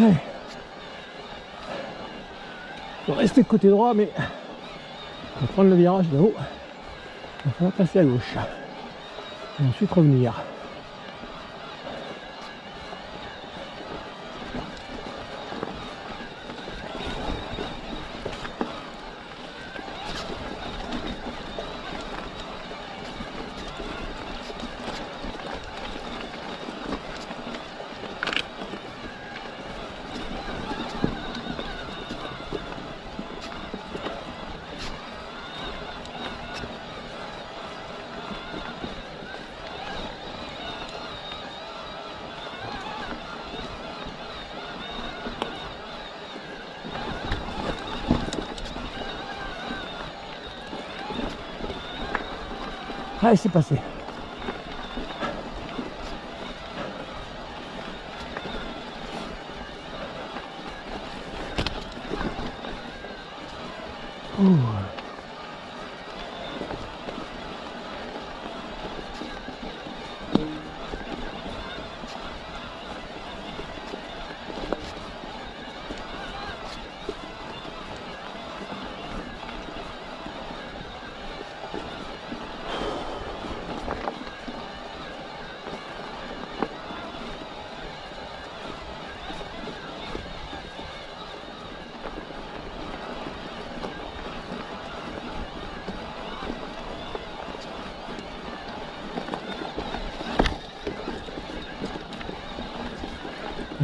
Allez. Je vais rester côté droit, mais on va prendre le virage là-haut. On va passer à gauche. Et ensuite revenir. Allez, c'est passé. Ouh.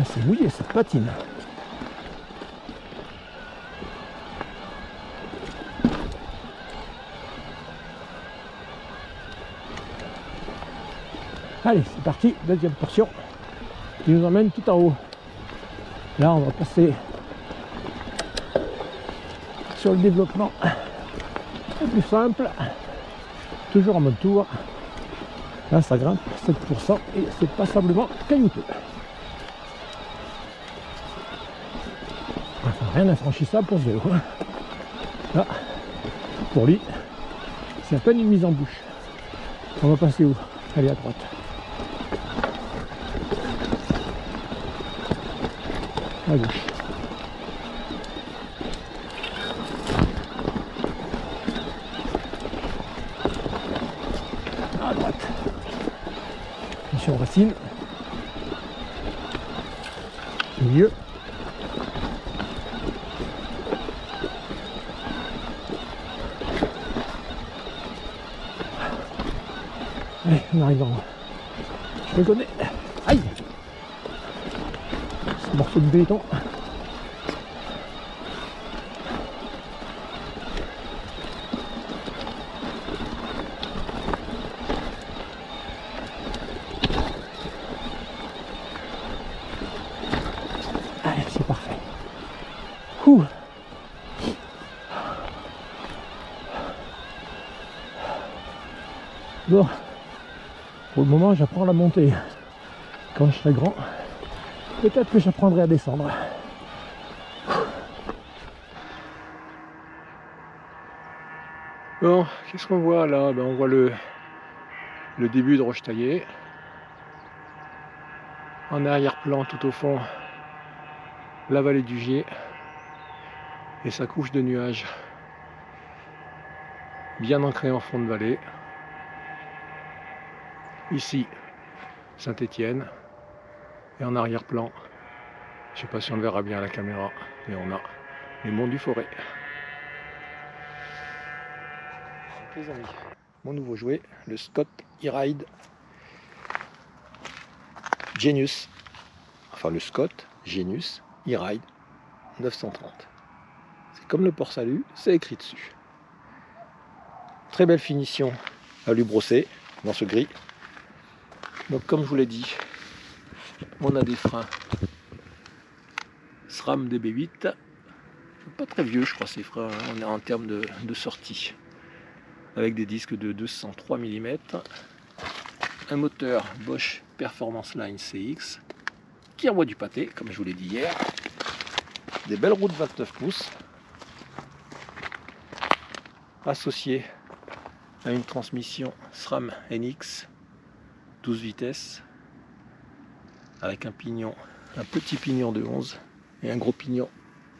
C'est mouillé, ça patine. Allez, c'est parti, deuxième portion qui nous emmène tout en haut. Là, on va passer sur le développement le plus simple, toujours en mode tour. Là, ça grimpe 7% et c'est passablement caillouteux. Enfin, rien d'infranchissable pour ce vélo. Là, pour lui, c'est à peine une mise en bouche. On va passer où? Allez, à droite. À gauche. À droite. Attention aux racines. Milieu. Allez, on arrive en haut. Je le connais. Aïe! Ce morceau de béton. Allez, c'est parfait. Ouh. Bon. Pour le moment, j'apprends la montée. Quand je serai grand, peut-être que j'apprendrai à descendre. Bon, qu'est-ce qu'on voit là? Ben, on voit le début de Rochetaillé. En arrière-plan, tout au fond, la vallée du Gier et sa couche de nuages bien ancrée en fond de vallée. Ici, Saint-Étienne. Et en arrière-plan, je ne sais pas si on le verra bien à la caméra, mais on a les monts du Forêt. Les amis, mon nouveau jouet, le Scott E-Ride Genius. Enfin, le Scott Genius E-Ride 930. C'est comme le port-salut, c'est écrit dessus. Très belle finition à lui brosser dans ce gris. Donc, comme je vous l'ai dit, on a des freins SRAM DB8. Pas très vieux, je crois, ces freins, hein. On est en termes de sortie. Avec des disques de 203 mm. Un moteur Bosch Performance Line CX qui envoie du pâté, comme je vous l'ai dit hier. Des belles roues de 29 pouces. Associées à une transmission SRAM NX 12 vitesses avec un pignon un petit pignon de 11 et un gros pignon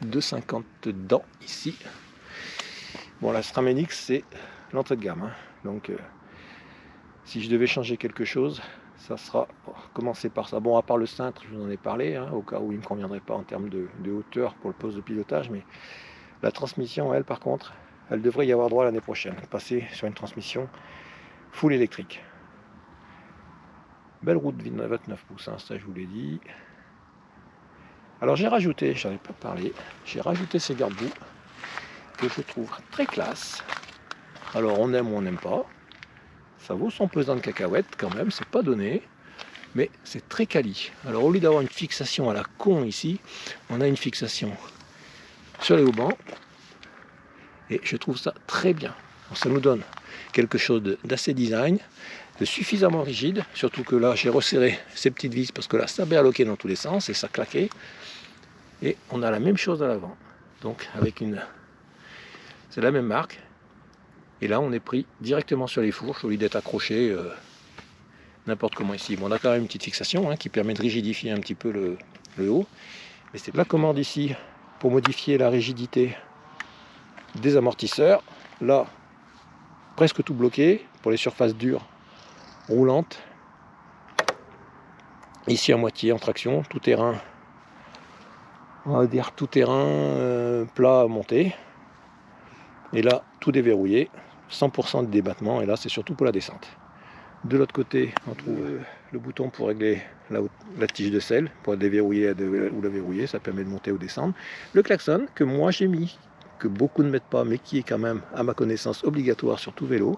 de 50 dents ici. Bon, la Stramionix, c'est l'entrée de gamme, hein. Donc si je devais changer quelque chose, ça sera commencer par ça. Bon, à part le cintre, je vous en ai parlé, hein, au cas où il ne me conviendrait pas en termes de hauteur pour le poste de pilotage, mais la transmission, elle, par contre, elle devrait y avoir droit l'année prochaine, passer sur une transmission full électrique. Belle roue de 29 pouces, hein, ça je vous l'ai dit. Alors j'ai rajouté, j'en ai pas parlé, j'ai rajouté ces garde-boue que je trouve très classe. Alors on aime ou on n'aime pas, ça vaut son pesant de cacahuètes quand même, c'est pas donné, mais c'est très quali. Alors au lieu d'avoir une fixation à la con ici, on a une fixation sur les haubans, et je trouve ça très bien. Alors, ça nous donne quelque chose d'assez design, de suffisamment rigide, surtout que là j'ai resserré ces petites vis parce que là ça berloquait dans tous les sens et ça claquait. Et on a la même chose à l'avant, donc avec c'est la même marque, et là on est pris directement sur les fourches au lieu d'être accroché n'importe comment ici. Bon, on a quand même une petite fixation, hein, qui permet de rigidifier un petit peu le haut, mais c'est la commande ici pour modifier la rigidité des amortisseurs. Là presque tout bloqué pour les surfaces dures roulantes, ici à moitié en traction, tout terrain, on va dire tout terrain plat à monter, et là tout déverrouillé, 100% de débattement, et là c'est surtout pour la descente. De l'autre côté on trouve le bouton pour régler la tige de selle, pour la déverrouiller ou la verrouiller, ça permet de monter ou descendre. Le klaxon que moi j'ai mis, que beaucoup ne mettent pas, mais qui est quand même à ma connaissance obligatoire sur tout vélo.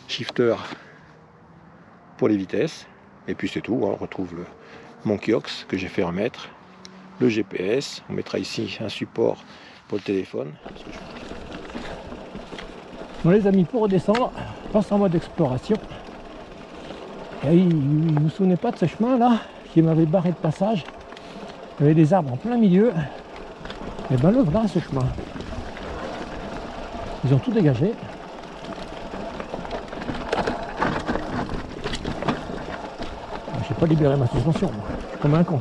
Shifter pour les vitesses, et puis c'est tout. On retrouve le Monkey Ox que j'ai fait remettre, le GPS, on mettra ici un support pour le téléphone. Bon les amis, pour redescendre, on passe en mode exploration. Et vous vous souvenez pas de ce chemin là qui m'avait barré de passage? Il y avait des arbres en plein milieu. Et ben le voilà ce chemin. Ils ont tout dégagé. J'ai pas libéré ma suspension, moi. Je suis comme un con.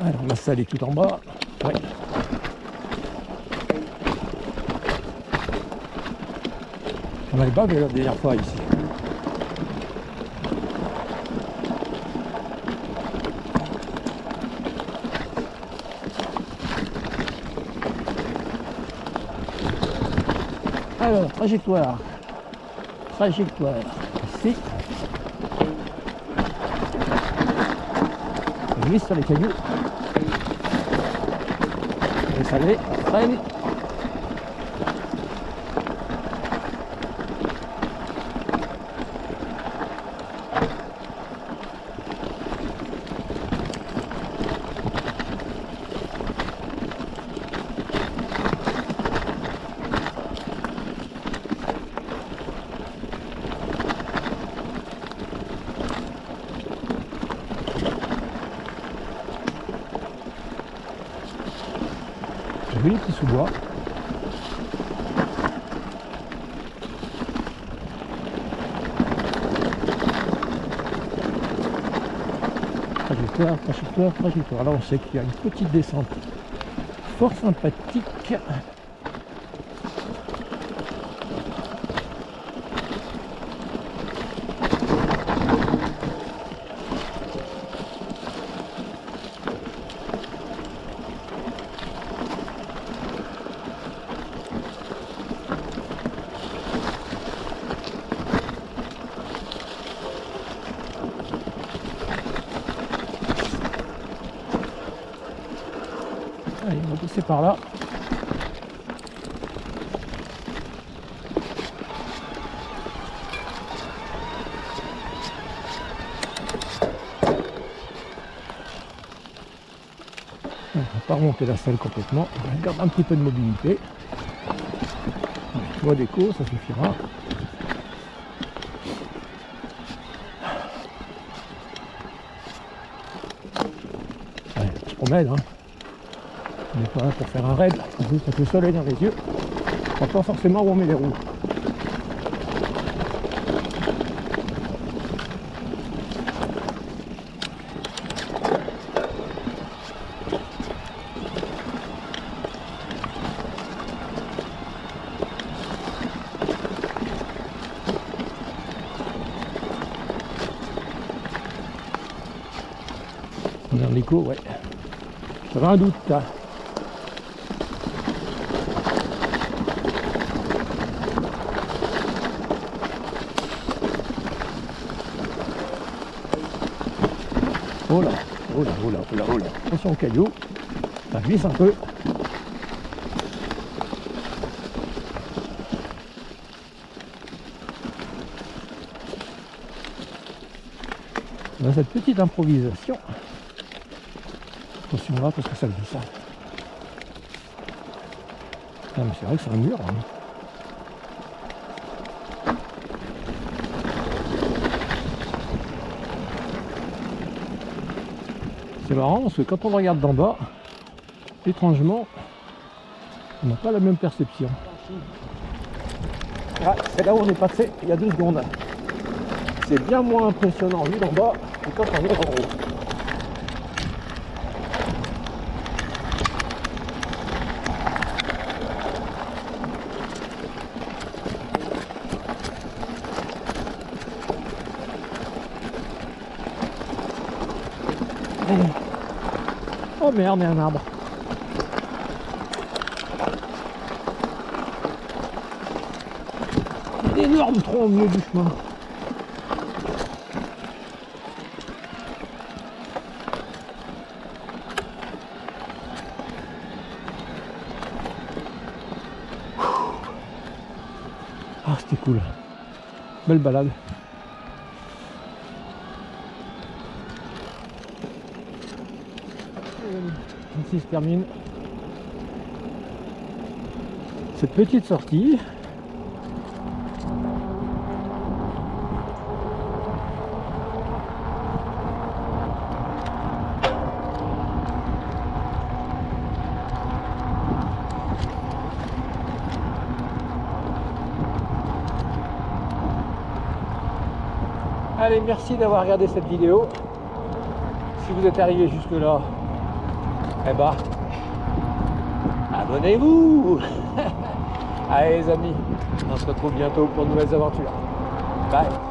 Alors la salle est tout en bas. Ouais. On avait bavé la dernière fois ici. Alors, trajectoire. Ici. On glisse sur les cailloux. Et ça les freine. J'ai vu les petits sous-bois. Trajectoire. Là on sait qu'il y a une petite descente fort sympathique. Allez, on va passer par là. On va pas remonter la salle complètement. On garde un petit peu de mobilité. Voie d'écho, ça suffira. Ouais, on se promène, hein. On n'est pas là pour faire un raid, juste avec le soleil dans les yeux. On va pas forcément où on met les roues. On est en écho, ouais. J'avais un doute là. Oh là, oh là, oh là, oh là, oh là. Attention aux cailloux, ça glisse un peu. On a cette petite improvisation. Attention là parce que ça glisse. Ah, mais c'est vrai que c'est un mur. Hein. C'est marrant parce que quand on regarde d'en bas, étrangement, on n'a pas la même perception. Ah, c'est là où on est passé il y a 2 secondes. C'est bien moins impressionnant vu d'en bas que quand on est en haut. Oh merde, il y a un arbre. Un énorme tronc au milieu du chemin. Ah, c'était cool. Belle balade. Ici se termine cette petite sortie. Allez, merci d'avoir regardé cette vidéo. Si vous êtes arrivé jusque là, eh ben, abonnez-vous. Allez les amis, on se retrouve bientôt pour de nouvelles aventures. Bye.